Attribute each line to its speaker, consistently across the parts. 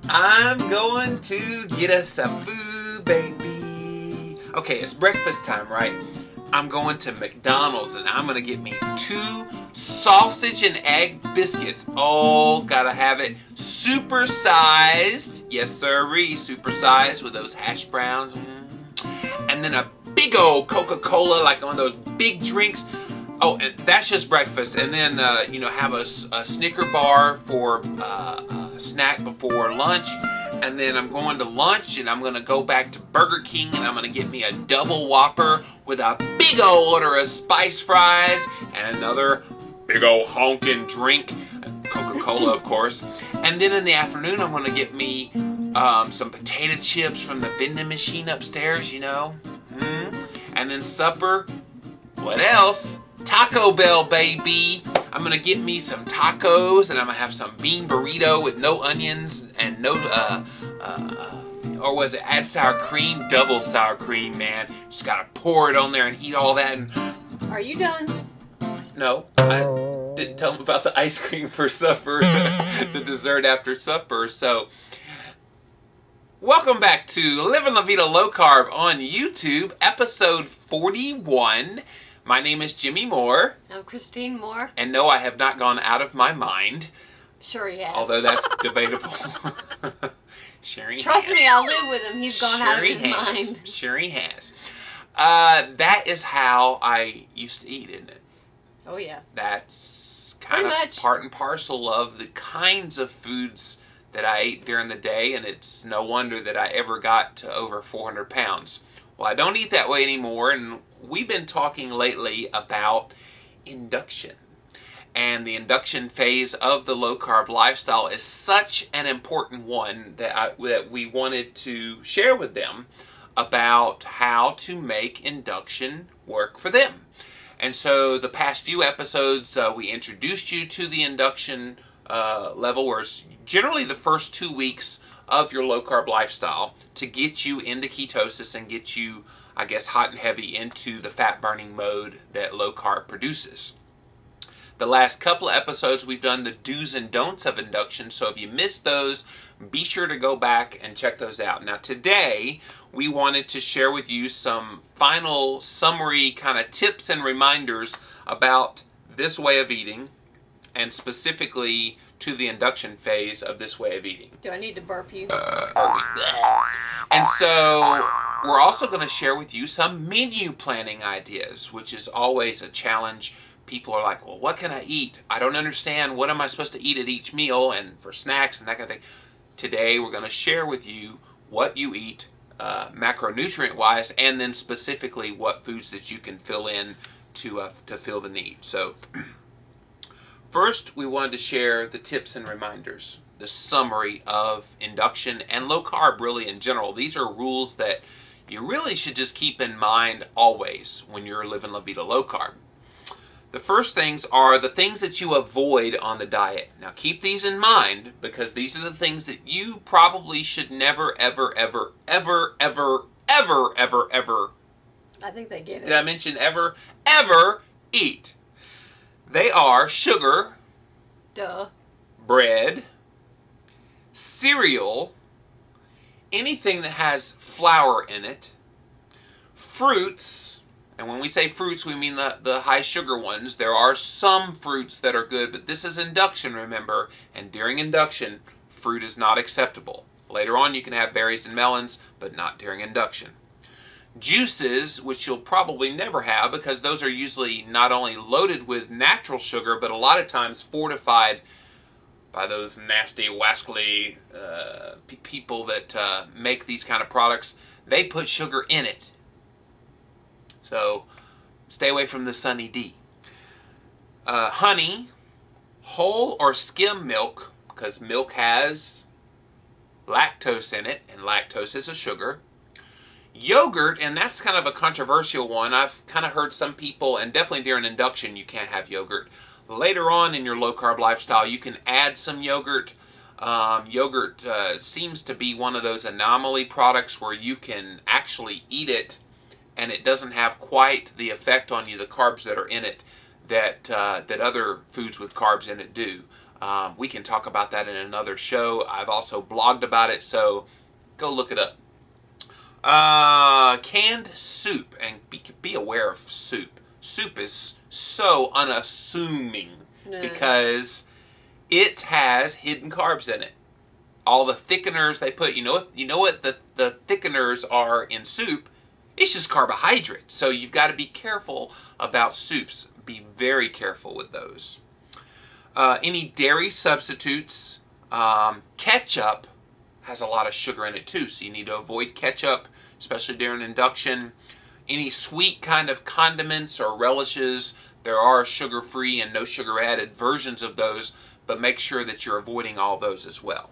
Speaker 1: I'm going to get us some food, baby. Okay, it's breakfast time, right? I'm going to McDonald's and I'm going to get me 2 sausage and egg biscuits. Oh, gotta have it. Supersized. Yes, sirree. Supersized with those hash browns. And then a big old Coca-Cola, like one of those big drinks. Oh, and that's just breakfast. And then, you know, have a Snicker bar for a snack before lunch. And then I'm going to lunch and I'm going to go back to Burger King and I'm going to get me a double Whopper with a big old order of spice fries and another big old honking drink. Coca-Cola, of course. And then in the afternoon, I'm going to get me some potato chips from the vending machine upstairs, you know. And then supper, what else? Taco Bell, baby. I'm going to get me some tacos and I'm going to have some bean burrito with no onions and no, or was it add sour cream? Double sour cream, man. Just got to pour it on there and eat all that. And
Speaker 2: are you done?
Speaker 1: No, I didn't tell them about the ice cream for supper, the dessert after supper. So, welcome back to Livin La Vida Low Carb on YouTube, episode 41. My name is Jimmy Moore.
Speaker 2: I'm Christine Moore.
Speaker 1: And no, I have not gone out of my mind.
Speaker 2: Sure he has.
Speaker 1: Although that's debatable. Sure he
Speaker 2: Trust
Speaker 1: has.
Speaker 2: me, I live with him. He's gone out of his mind.
Speaker 1: Sure he has. That is how I used to eat, isn't it?
Speaker 2: Oh, yeah.
Speaker 1: That's kind of part and parcel of the kinds of foods that I ate during the day, and it's no wonder that I ever got to over 400 pounds. Well, I don't eat that way anymore, and we've been talking lately about induction. And the induction phase of the low-carb lifestyle is such an important one that we wanted to share with them about how to make induction work for them. And so the past few episodes, we introduced you to the induction level, where it's generally the first 2 weeks of your low-carb lifestyle to get you into ketosis and get you, I guess, hot and heavy into the fat-burning mode that low-carb produces. The last couple of episodes, we've done the do's and don'ts of induction, so if you missed those, be sure to go back and check those out. Now today, we wanted to share with you some final summary kind of tips and reminders about this way of eating, and specifically to the induction phase of this way of eating.
Speaker 2: Do I need to burp you?
Speaker 1: And so, we're also going to share with you some menu planning ideas, which is always a challenge. People are like, well, what can I eat? I don't understand. What am I supposed to eat at each meal and for snacks and that kind of thing. Today, we're going to share with you what you eat macronutrient-wise, and then specifically what foods that you can fill in to fill the need. So, first, we wanted to share the tips and reminders, the summary of induction and low carb really in general. These are rules that you really should just keep in mind always when you're living La Vida low carb. The first things are the things that you avoid on the diet. Now keep these in mind, because these are the things that you probably should never, ever, ever, ever, ever, ever, ever, ever.
Speaker 2: I think they get it.
Speaker 1: Did I mention ever, ever eat? They are sugar,
Speaker 2: duh,
Speaker 1: bread, cereal, anything that has flour in it, fruits, and when we say fruits, we mean the high sugar ones. There are some fruits that are good, but this is induction, remember, and during induction, fruit is not acceptable. Later on, you can have berries and melons, but not during induction. Juices, which you'll probably never have, because those are usually not only loaded with natural sugar, but a lot of times fortified by those nasty, wascally people that make these kind of products. They put sugar in it. So stay away from the sunny D. Honey, whole or skim milk, because milk has lactose in it, and lactose is a sugar. Yogurt, and that's kind of a controversial one. I've kind of heard some people, and definitely during induction, you can't have yogurt. Later on in your low-carb lifestyle, you can add some yogurt. Yogurt seems to be one of those anomaly products where you can actually eat it, and it doesn't have quite the effect on you, the carbs that are in it, that other foods with carbs in it do. We can talk about that in another show. I've also blogged about it, so go look it up. Canned soup, and be aware of soup. Soup is so unassuming because it has hidden carbs in it. All the thickeners they put, you know what the thickeners are in soup? It's just carbohydrates. So you've got to be careful about soups. Be very careful with those. Any dairy substitutes, ketchup has a lot of sugar in it too, so you need to avoid ketchup, especially during induction. Any sweet kind of condiments or relishes, there are sugar-free and no sugar added versions of those, but make sure that you're avoiding all those as well.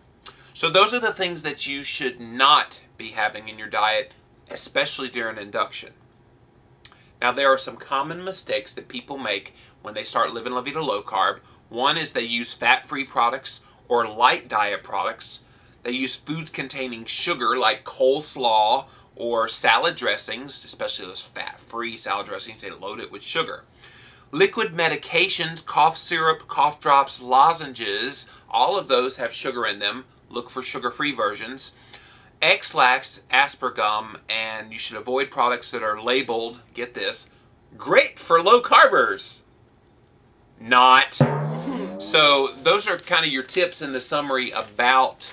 Speaker 1: So those are the things that you should not be having in your diet, especially during induction. Now there are some common mistakes that people make when they start living La Vida low carb. One is they use fat-free products or light diet products. They use foods containing sugar like coleslaw or salad dressings, especially those fat-free salad dressings. They load it with sugar. Liquid medications, cough syrup, cough drops, lozenges, all of those have sugar in them. Look for sugar-free versions. Ex-Lax, Aspergum, and you should avoid products that are labeled, get this, great for low carbers. Not. So those are kind of your tips in the summary about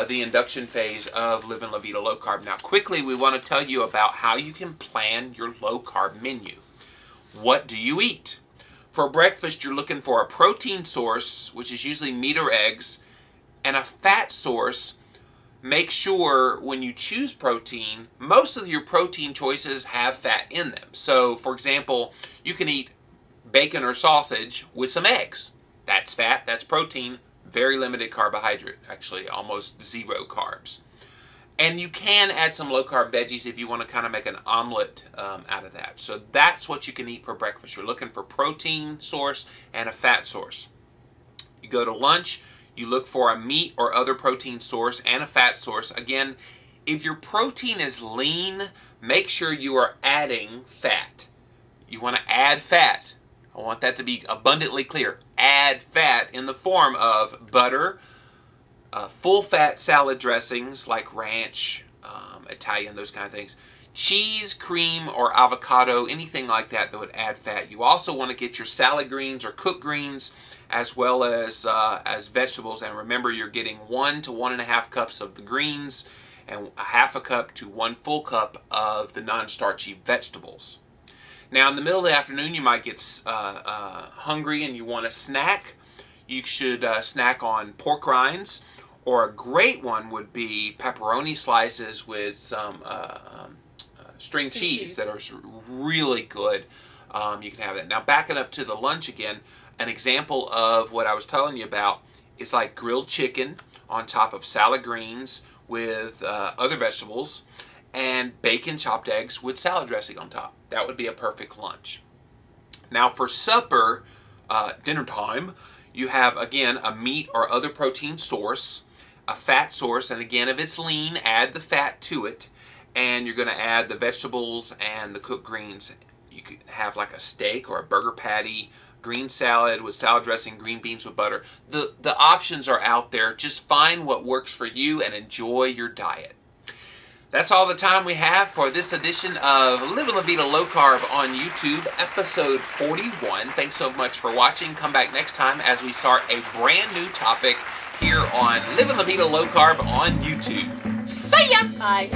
Speaker 1: the induction phase of Livin La Vida low carb. Now quickly we want to tell you about how you can plan your low carb menu. What do you eat? For breakfast you're looking for a protein source, which is usually meat or eggs, and a fat source. Make sure when you choose protein, most of your protein choices have fat in them. So for example, you can eat bacon or sausage with some eggs. That's fat, that's protein, very limited carbohydrate, actually almost zero carbs. And you can add some low-carb veggies if you want to kind of make an omelet out of that. So that's what you can eat for breakfast. You're looking for protein source and a fat source. You go to lunch, you look for a meat or other protein source and a fat source. Again, if your protein is lean, make sure you are adding fat. You want to add fat. I want that to be abundantly clear. Add fat in the form of butter, full-fat salad dressings like ranch, Italian, those kind of things, cheese, cream, or avocado, anything like that that would add fat. You also want to get your salad greens or cooked greens as well as vegetables. And remember, you're getting 1 to 1.5 cups of the greens and 1/2 cup to 1 full cup of the non-starchy vegetables. Now, in the middle of the afternoon, you might get hungry and you want a snack. You should snack on pork rinds, or a great one would be pepperoni slices with some string cheese that are really good. You can have that. Now, backing up to the lunch again, an example of what I was telling you about is like grilled chicken on top of salad greens with other vegetables, and bacon chopped eggs with salad dressing on top. That would be a perfect lunch. Now for supper, dinner time, you have again a meat or other protein source, a fat source, and again if it's lean, add the fat to it, and you're going to add the vegetables and the cooked greens. You could have like a steak or a burger patty, green salad with salad dressing, green beans with butter. The options are out there. Just find what works for you and enjoy your diet. That's all the time we have for this edition of Livin La Vida Low Carb on YouTube, episode 41. Thanks so much for watching. Come back next time as we start a brand new topic here on Livin La Vida Low Carb on YouTube. See ya!
Speaker 2: Bye.